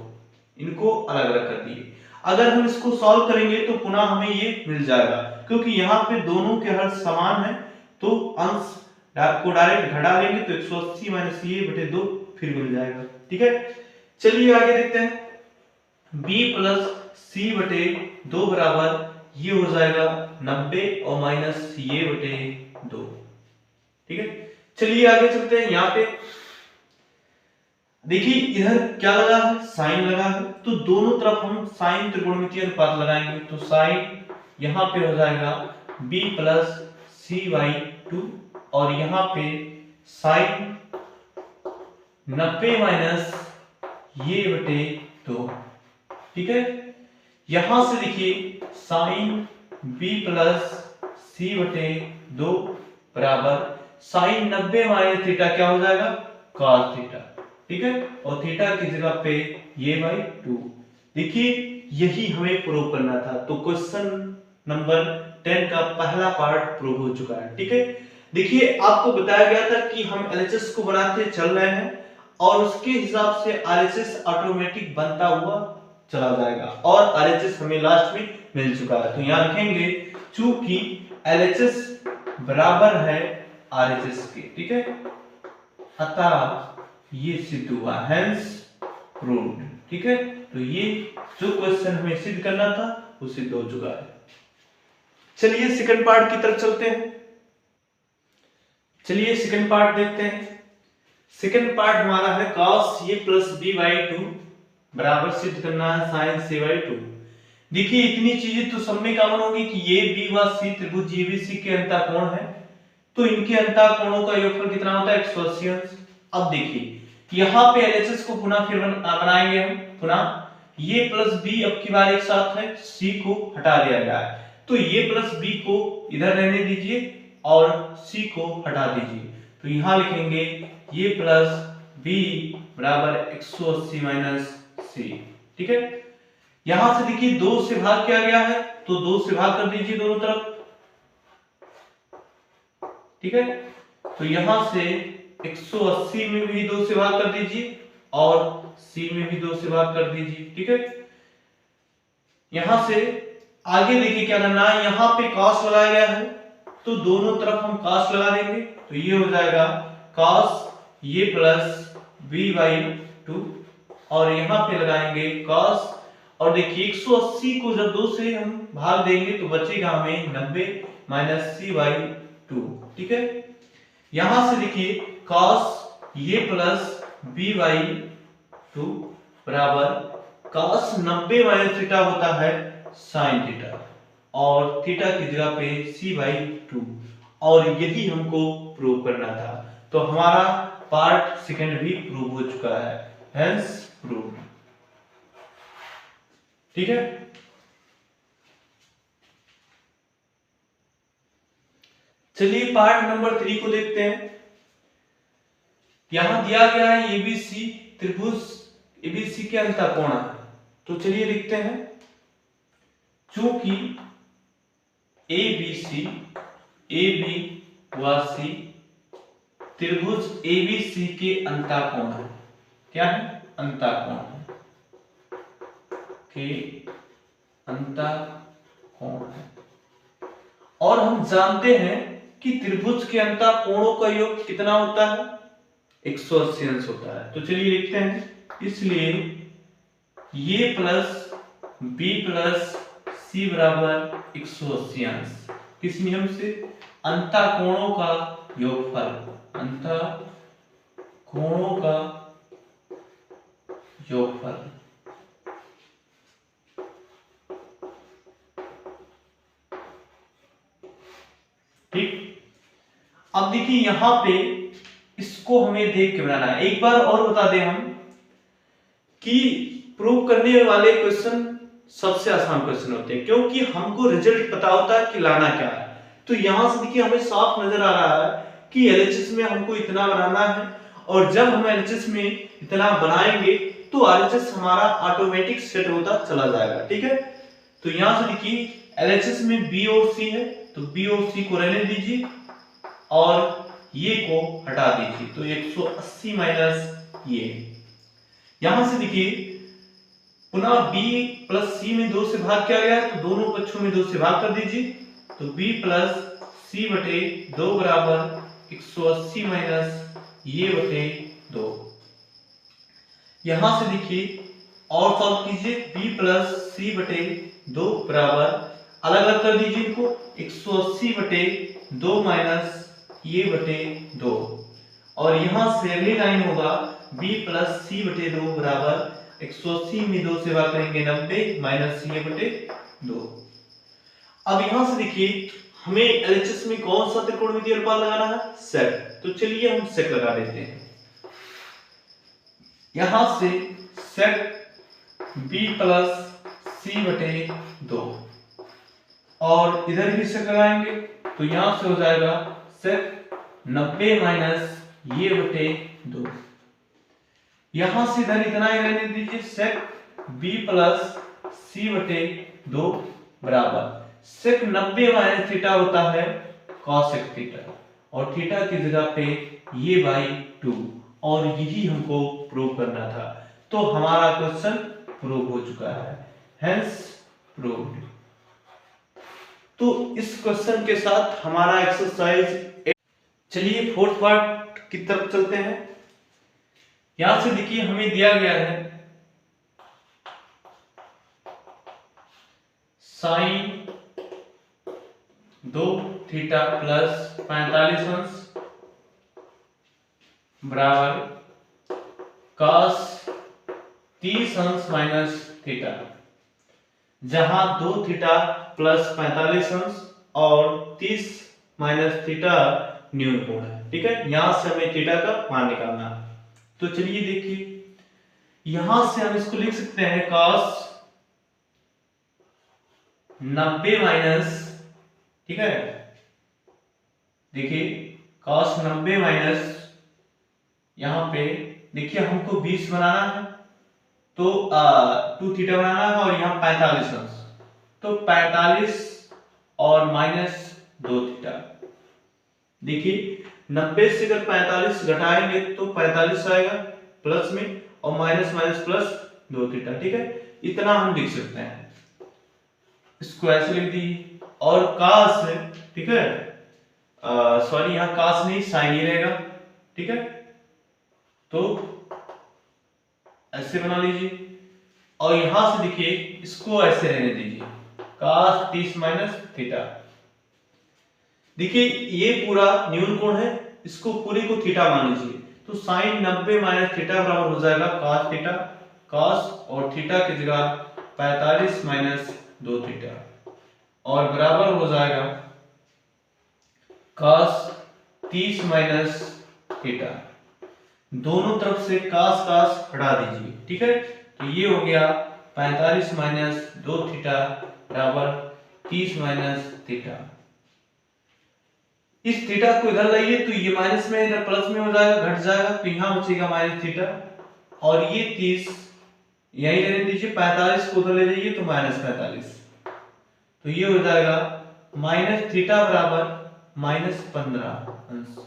इनको अलग अलग कर दिए। अगर हम इसको सॉल्व करेंगे तो पुनः हमें ये मिल जाएगा, क्योंकि यहाँ पे दोनों के हर समान है तो अंश को डायरेक्ट घटा लेंगे तो 180 माइनस ये बटे 2 फिर मिल जाएगा। ठीक है, चलिए आगे देखते हैं। b प्लस सी बटे 2 बराबर ये हो जाएगा 90 और माइनस ये बटे 2। ठीक है, चलिए आगे चलते हैं। यहाँ पे देखिए इधर क्या लगा है? साइन लगा है, तो दोनों तरफ हम साइन त्रिकोणमितीय अनुपात लगाएंगे। तो साइन यहां पे हो जाएगा b प्लस सी बाई 2 और यहां पे साइन 90 माइनस ये बटे 2। ठीक है, यहां से देखिए साइन b प्लस सी बटे 2 बराबर साइन 90 माइनस थीटा क्या हो जाएगा? cos theta. ठीक है, और थीटा की जगह पे ये बाई 2। देखिए यही हमें प्रूव करना था। तो क्वेश्चन नंबर 10 का पहला पार्ट प्रूव हो चुका है। ठीक है, देखिए आपको बताया गया था कि हम LHS को बनाते चल रहे हैं और उसके हिसाब से RHS ऑटोमेटिक बनता हुआ चला जाएगा और RHS हमें लास्ट में मिल चुका है। तो यहाँ लिखेंगे चूंकि LHS बराबर है RHS के। ठीक है, अतः ये सिद्ध हुआ, हेंस प्रूव्ड। ठीक है, तो ये जो क्वेश्चन हमें सिद्ध करना था वो सिद्ध हो चुका है। चलिए सेकंड पार्ट की तरफ चलते हैं। चलिए सेकंड पार्ट देखते हैं। सेकंड पार्ट हमारा है cos a plus b by 2 बराबर सिद्ध करना है sin c बाई 2। देखिए इतनी चीजें तो सब में कॉमन होगी कि ये b व c त्रिभुज ABC के अंतःकोण है, तो इनके अंतःकोणों का योगफल कितना होता है? 180 अंश। अब देखिए यहाँ पे LHS को पुनः फिर बनाएंगे हम पुनः। ये प्लस बी अब की बार एक साथ है, सी को हटा दिया गया है, तो ये प्लस बी को इधर रहने दीजिए और सी को हटा दीजिए। तो यहाँ लिखेंगे ये प्लस बी बराबर 180 माइनस सी। ठीक है, यहां से देखिए 2 से भाग किया गया है तो 2 से भाग कर दीजिए दोनों तरफ। ठीक है, तो यहां से 180 में भी 2 से भाग कर दीजिए और c में भी 2 से भाग कर दीजिए। ठीक है, यहां से आगे देखिए क्या करना है, यहां पे cos लगाया गया है तो दोनों तरफ हम cos लगा देंगे। तो ये हो जाएगा cos ये प्लस b बाई 2 और यहां पे लगाएंगे cos, और देखिए 180 को जब 2 से हम भाग देंगे तो बचेगा हमें 90 माइनस c बाई 2। ठीक है, यहां से देखिए cos ये प्लस b बाई 2 बराबर cos 90 माइनस थीटा होता है sin थीटा और थीटा की जगह पे c बाई 2, और यही हमको प्रूव करना था। तो हमारा पार्ट सेकंड भी प्रूव हो चुका है, हेंस प्रूव। ठीक है, चलिए पार्ट नंबर 3 को देखते हैं। यहां दिया गया है एबीसी त्रिभुज, एबीसी के अंतःकोण है। तो चलिए लिखते हैं, चूंकि एबीसी, एबी व सी त्रिभुज एबीसी के अंतःकोण है। क्या है? अंतःकोण है, के अंतःकोण है। और हम जानते हैं कि त्रिभुज के अंतःकोणों का योग कितना होता है? 180 अंश होता है। तो चलिए लिखते हैं, इसलिए ये प्लस बी प्लस सी बराबर 180 अंश। किस नियम से? अंतःकोणों का योगफल, अंतःकोणों का योगफल। ठीक, अब देखिए यहां पे इसको हमें देख के बनाना है। एक बार और बता दें हम कि प्रूव करने वाले क्वेश्चन सबसे आसान क्वेश्चन होते हैं, क्योंकि हमको रिजल्ट पता होता है कि लाना क्या है। तो यहां से देखिए हमें साफ नजर आ रहा है कि एलएचएस में हमको इतना बनाना है, और जब हम एलएचएस में इतना बनाएंगे तो आरएचएस हमारा ऑटोमेटिक सेट होता चला जाएगा। ठीक है, तो यहां से देखिए एलएचएस में बी और सी है, तो बी और सी को रहने दीजिए और ये को हटा दीजिए, तो 180 माइनस ये। यहां से देखिए पुनः b प्लस सी में 2 से भाग किया गया है, तो दोनों पक्षों में 2 से भाग कर दीजिए, तो b प्लस सी बटे 2 बराबर 180 माइनस ये बटे 2। यहां से देखिए और सॉल्व कीजिए, b प्लस सी बटे 2 बराबर, अलग अलग कर दीजिए इनको, 180 बटे 2 माइनस ये बटे 2, और यहां से अगली लाइन होगा b प्लस सी बटे 2 बराबर 180 में 2 से भाग करेंगे 90 माइनस ये बटे 2। अब यहां से देखिए हमें एलएचएस में कौन सा त्रिकोणमितीय अनुपात लगाना है? सेक। तो चलिए हम सेक लगा देते हैं। यहां से सेक b प्लस सी बटे 2, और इधर भी सेक लगाएंगे, तो यहां से हो जाएगा सेक 90 माइनस ये बटे 2। यहां से इधर इतना ही रहने दीजिए, सेक b प्लस सी बटे 2 बराबर सेक 90 माइनस थीटा होता है कॉसेक थीटा, और थीटा की जगह पे ये बाई 2, और यही हमको प्रूव करना था। तो हमारा क्वेश्चन प्रूव हो चुका है, हेंस प्रूव्ड। तो इस क्वेश्चन के साथ हमारा एक्सरसाइज, चलिए फोर्थ पार्ट की तरफ चलते हैं। यहां से देखिए हमें दिया गया है साइन 2 थीटा प्लस 45 अंश बराबर कॉस 30 अंश माइनस थीटा, जहां 2 थीटा प्लस 45 अंश और 30 माइनस थीटा न्यून कोण है। ठीक है, यहां से हमें थीटा का मान निकालना है। तो चलिए देखिए, यहां से हम इसको लिख सकते हैं cos 90 माइनस, ठीक है, देखिए cos 90 माइनस, यहां पे देखिए हमको 20 बनाना है, तो 2 थीटा बनाना है, और यहां 45 अंश, तो 45 और माइनस 2 थीटा। देखिए 90 से अगर 45 घटाएंगे तो 45 आएगा प्लस में, और माइनस माइनस प्लस 2 थीटा। ठीक है, इतना हम लिख सकते हैं, इसको ऐसे लिख दी। और कास, ठीक है, सॉरी यहां कास नहीं साइन ही रहेगा। ठीक है, तो ऐसे बना लीजिए, और यहां से देखिए इसको ऐसे रहने दीजिए, कास 30 माइनस थीटा। देखिए ये पूरा न्यून कोण है, इसको पूरे को थीटा मान लीजिए, तो साइन 90 माइनस थीटा बराबर हो जाएगा cos थीटा, cos और थीटा की जगह 45 माइनस 2 थीटा, और बराबर हो जाएगा cos 30 माइनस थीटा। दोनों तरफ से कास कास हटा दीजिए, ठीक है। तो ये हो गया 45 माइनस 2 थीटा बराबर 30 माइनस थीटा। इस थीटा को इधर लाइए तो ये माइनस में इधर प्लस में हो जाएगा, घट जाएगा, तो यहां बचेगा माइनस थीटा। और ये 30 यही रहने दीजिए, 45 को उधर ले जाइए तो माइनस 45, तो ये हो जाएगा माइनस थीटा बराबर माइनस 15 अंश,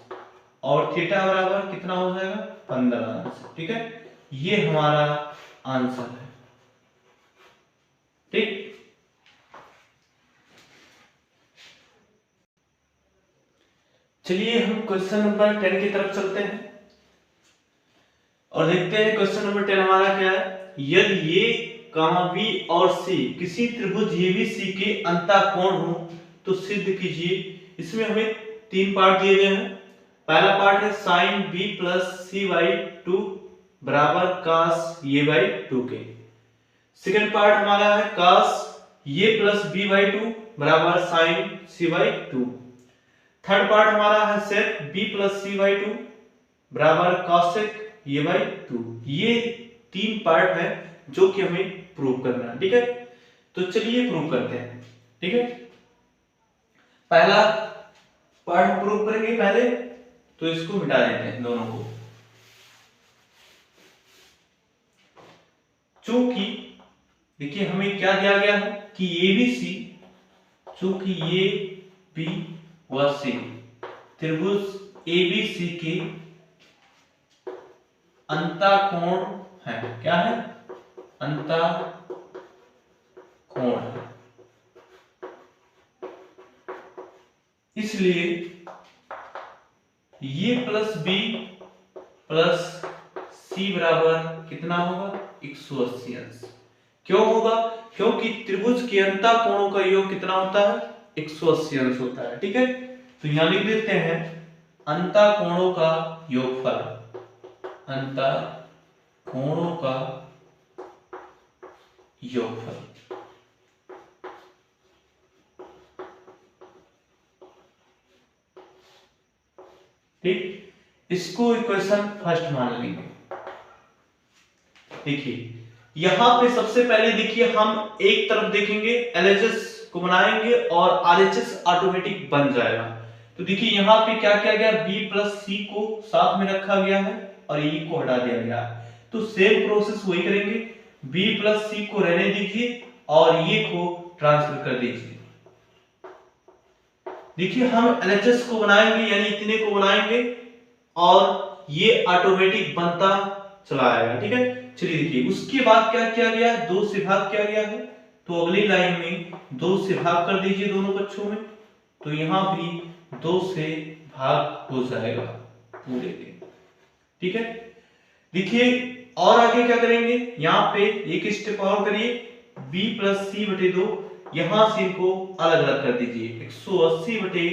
और थीटा बराबर कितना हो जाएगा 15 अंश, ठीक है। ये हमारा आंसर है, ठीक। चलिए हम क्वेश्चन नंबर 10 की तरफ चलते हैं और देखते हैं क्वेश्चन नंबर 10 हमारा क्या है। यदि ये कामा बी और सी किसी त्रिभुज एबीसी के अंतःकोण हो तो सिद्ध कीजिए। इसमें हमें 3 पार्ट दिए गए हैं। पहला पार्ट है sine B plus C by 2 बराबर कास ये बाई 2 के। सेकेंड पार्ट हमारा है कास ये प्लस बी बाई 2 बराबर sine C by 2। Third part हमारा है sec B plus C by 2 बराबर कॉसेक ये बाई 2। ये 3 पार्ट है जो कि हमें प्रूव करना है, ठीक है। तो चलिए प्रूव करते हैं, ठीक है। पहला पार्ट प्रूव करेंगे पहले, तो इसको मिटा देते हैं दोनों को। चूंकि देखिए हमें क्या दिया गया है कि एबीसी, चूंकि ये बी व सी त्रिभुज एबीसी के अंतःकोण है। क्या है? अंतःकोण है। इसलिए ये प्लस बी प्लस सी बराबर कितना होगा 180 अंश। क्यों होगा? क्योंकि त्रिभुज के अंतःकोणों का योग कितना होता है 180 अंश होता है, ठीक है। तो यहां लिख देते हैं अंतःकोणों का योगफल, अंतःकोणों का योगफल, ठीक। इसको इक्वेशन फर्स्ट मान लेंगे। देखिए यहां पे सबसे पहले देखिए हम एक तरफ देखेंगे एलएचएस को बनाएंगे और आरएचएस ऑटोमेटिक बन जाएगा। तो देखिए यहां पे क्या किया गया, बी प्लस सी को साथ में रखा गया है और ई को हटा दिया गया है। तो सेम प्रोसेस वही करेंगे, बी प्लस सी को रहने दीजिए और ये को ट्रांसफर कर दीजिए। देखिए हम एलएचएस को बनाएंगे यानी इतने को बनाएंगे और ये ऑटोमेटिक बनता चला आएगा, ठीक है। चलिए देखिए उसके बाद क्या किया गया, 2 से भाग किया गया है। तो अगली लाइन में 2 से भाग कर दीजिए दोनों पक्षों में, तो यहां भी 2 से भाग हो जाएगा पूरे के, ठीक है। देखिए और आगे क्या करेंगे, यहां पे एक स्टेप और करिए, b प्लस सी बटे 2, यहां से इनको अलग अलग कर दीजिए, 180 बटे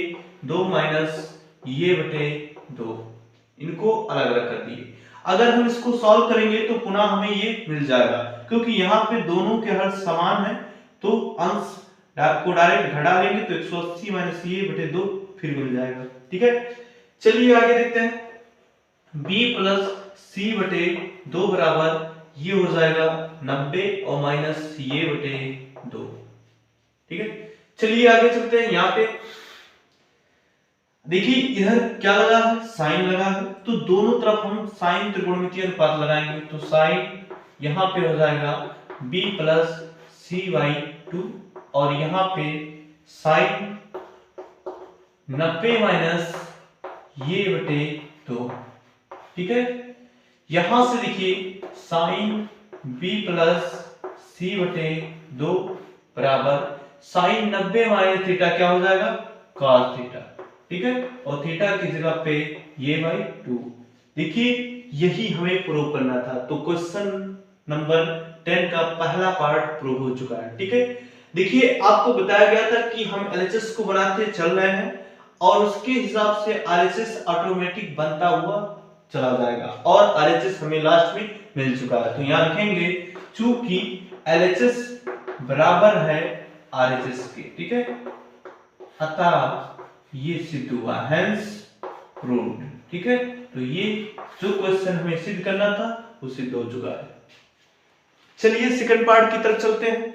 2 माइनस ये बटे 2, इनको अलग अलग कर दिए। अगर हम इसको सॉल्व करेंगे तो पुनः हमें ये मिल जाएगा, क्योंकि यहाँ पे दोनों के हर समान है तो अंश को डायरेक्ट घटा लेंगे तो 180 माइनस ये बटे 2 फिर मिल जाएगा, ठीक है। चलिए आगे देखते हैं, b प्लस सी बटे 2 बराबर ये हो जाएगा 90 और माइनस ये बटे 2, ठीक है। चलिए आगे चलते हैं। यहाँ पे देखिए इधर क्या लगा है, साइन लगा है, तो दोनों तरफ हम साइन त्रिकोणमितीय अनुपात लगाएंगे। तो साइन यहां पे हो जाएगा b प्लस सी बाई 2 और यहां पे साइन 90 माइनस ये बटे 2, ठीक है। यहां से देखिए साइन b प्लस सी बटे 2 बराबर साइन 90 माइनस थीटा क्या हो जाएगा cos थीटा, ठीक है। और थीटा की जगह पे ये बाई 2। देखिए यही हमें प्रूव करना था। तो क्वेश्चन नंबर 10 का पहला पार्ट प्रूव हो चुका है, ठीक है। देखिए आपको बताया गया था कि हम एलएचएस को बनाते चल रहे हैं और उसके हिसाब से आरएचएस ऑटोमेटिक बनता हुआ चला जाएगा और आरएचएस हमें लास्ट में मिल चुका है। तो यहां लिखेंगे चूंकि एलएचएस बराबर है आरएचएस के, ठीक है, अतः ये सिद्ध हुआ, हेंस प्रूव्ड, ठीक है। तो ये जो क्वेश्चन हमें सिद्ध करना था वो सिद्ध हो चुका है। चलिए सेकंड पार्ट की तरफ चलते हैं।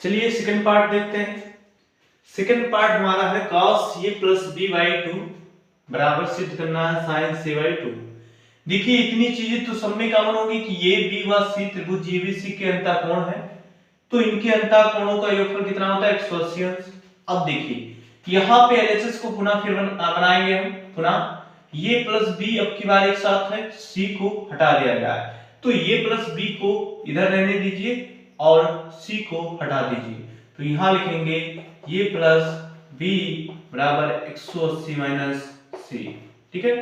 चलिए सेकंड पार्ट देखते हैं। सेकंड पार्ट हमारा है cos a plus b by 2 बराबर सिद्ध करना है sin c बाई 2। देखिए इतनी चीजें तो सब में कॉमन होगी कि ये b व c त्रिभुज ABC के अंतःकोण है, तो इनके अंतःकोणों का योगफल कितना होता है 180 अंश। अब देखिए यहाँ पे LHS को पुनः फिर बनाएंगे हम पुनः। ये प्लस b अब की बार एक साथ है, c को हटा दिया गया है, तो ये प्लस b को इधर रहने दीजिए और c को हटा दीजिए। तो यहाँ लिखेंगे ये प्लस b बराबर 180 माइनस c। ठीक है,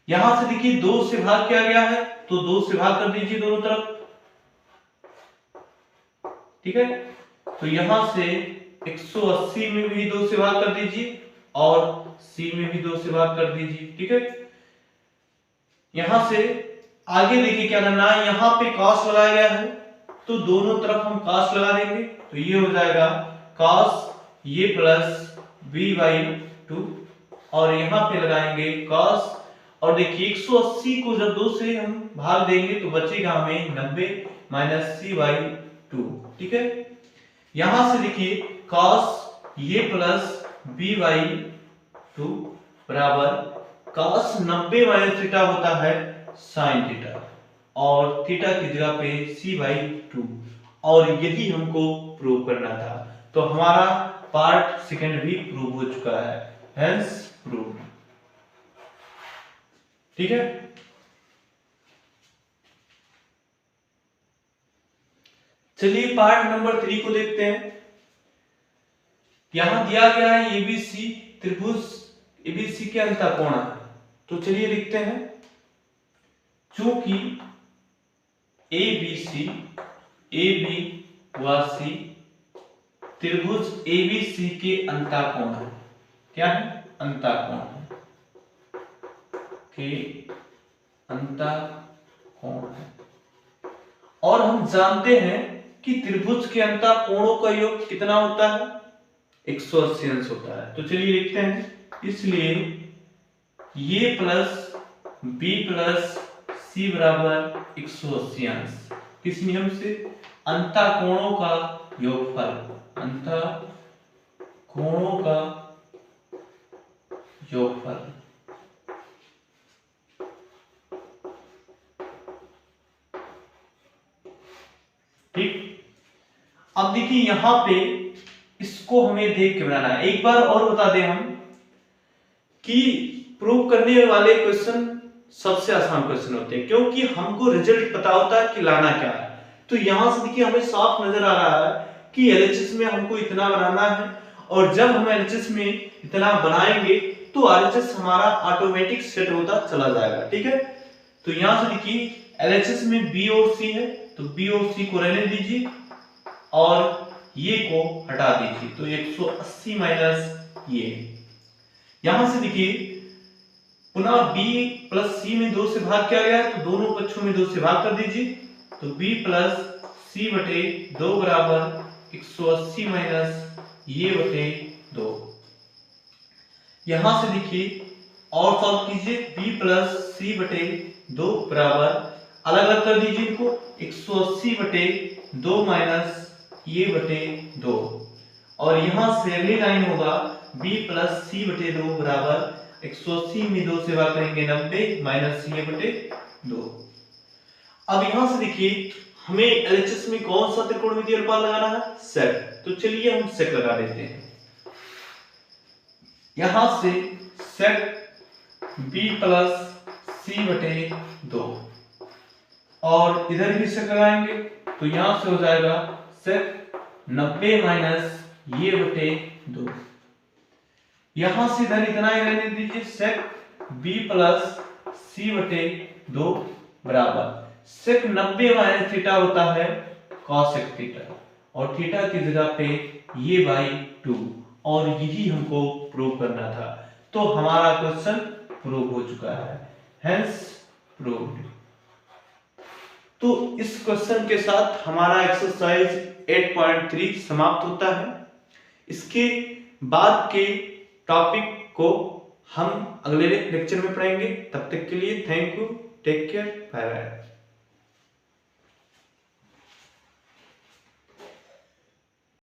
यहां से देखिए 2 से भाग किया गया है तो 2 से भाग कर दीजिए दोनों तरफ। ठीक है, तो यहां से 180 में भी 2 से भाग कर दीजिए और c में भी 2 से भाग कर दीजिए। ठीक है, यहां से आगे देखिए क्या करना है, यहां पे cos लगाया गया है तो दोनों तरफ हम cos लगा देंगे, तो ये हो जाएगा cos ये प्लस b बाई 2 और यहां पे लगाएंगे cos, और देखिए 180 को जब 2 से हम भाग देंगे तो बचेगा हमें 90 माइनस c बाई 2। ठीक है, यहां से देखिए cos ये प्लस b बाई 2 बराबर cos 90 माइनस थीटा होता है sin थीटा और थीटा की जगह पे c बाई 2, और यही हमको प्रूव करना था। तो हमारा पार्ट सेकंड भी प्रूव हो चुका है, हेंस प्रूव। ठीक है, चलिए पार्ट नंबर 3 को देखते हैं। यहां दिया गया है ABC त्रिभुज ABC के अंतःकोण है, तो चलिए लिखते हैं चूंकि ABC AB व C त्रिभुज ABC के अंतःकोण है। क्या है? अंतःकोण है के अंतःकोण है, और हम जानते हैं कि त्रिभुज के अंतःकोणों का योग कितना होता है 180 अंश होता है। तो चलिए लिखते हैं, इसलिए ये प्लस b प्लस c बराबर 180 अंश किस नियम से, अंतःकोणों का योगफल, अंतःकोणों का योगफल। ठीक, अब देखिए यहां पे इसको हमें देख के बनाना है। एक बार और बता दें हम कि प्रूव करने वाले क्वेश्चन सबसे आसान क्वेश्चन होते हैं, क्योंकि हमको रिजल्ट पता होता है कि लाना क्या है। तो यहां से देखिए हमें साफ नजर आ रहा है कि LHS में हमको इतना बनाना है, और जब हम LHS में इतना बनाएंगे तो RHS हमारा ऑटोमेटिक सेट होता चला जाएगा। ठीक है, तो यहां से देखिए LHS में B और C है, तो B और C को रहने दीजिए और ये को हटा दीजिए, तो 180 माइनस ये। यहां से देखिए पुनः B प्लस C में 2 से भाग किया गया है, तो दोनों पक्षों में 2 से भाग कर दीजिए, तो B प्लस C बटे 2 बराबर 180 माइनस ये बटे 2। यहां से देखिए और सॉल्व कीजिए, B प्लस C बटे 2 बराबर अलग अलग कर दीजिए इनको, 180 बटे 2 माइनस ये बटे 2, और यहां से अगली लाइन होगा b प्लस c बटे 2 बराबर 180 में 2 से भाग करेंगे 90 माइनस ये बटे 2। अब यहां से देखिए हमें LHS में कौन सा त्रिकोणमितीय अनुपात लगाना है, सेक। तो चलिए हम सेक लगा देते हैं। यहां से सेक b प्लस c बटे 2, और इधर भी सेक लगाएंगे, तो यहां से हो जाएगा सेक 90 माइनस ये बटे 2। यहां से इधर इतना ही रहने दीजिए, सेक b प्लस c बटे 2 बराबर सेक 90 माइनस थीटा होता है कॉसेक थीटा, और थीटा की जगह पे ये बाई 2, और यही हमको प्रूव करना था। तो हमारा क्वेश्चन प्रूव हो चुका है, हेंस प्रूव्ड। तो इस क्वेश्चन के साथ हमारा एक्सरसाइज 8.3 समाप्त होता है। इसके बाद के टॉपिक को हम अगले लेक्चर में पढ़ेंगे। तब तक के लिए thank you, take care, bye bye.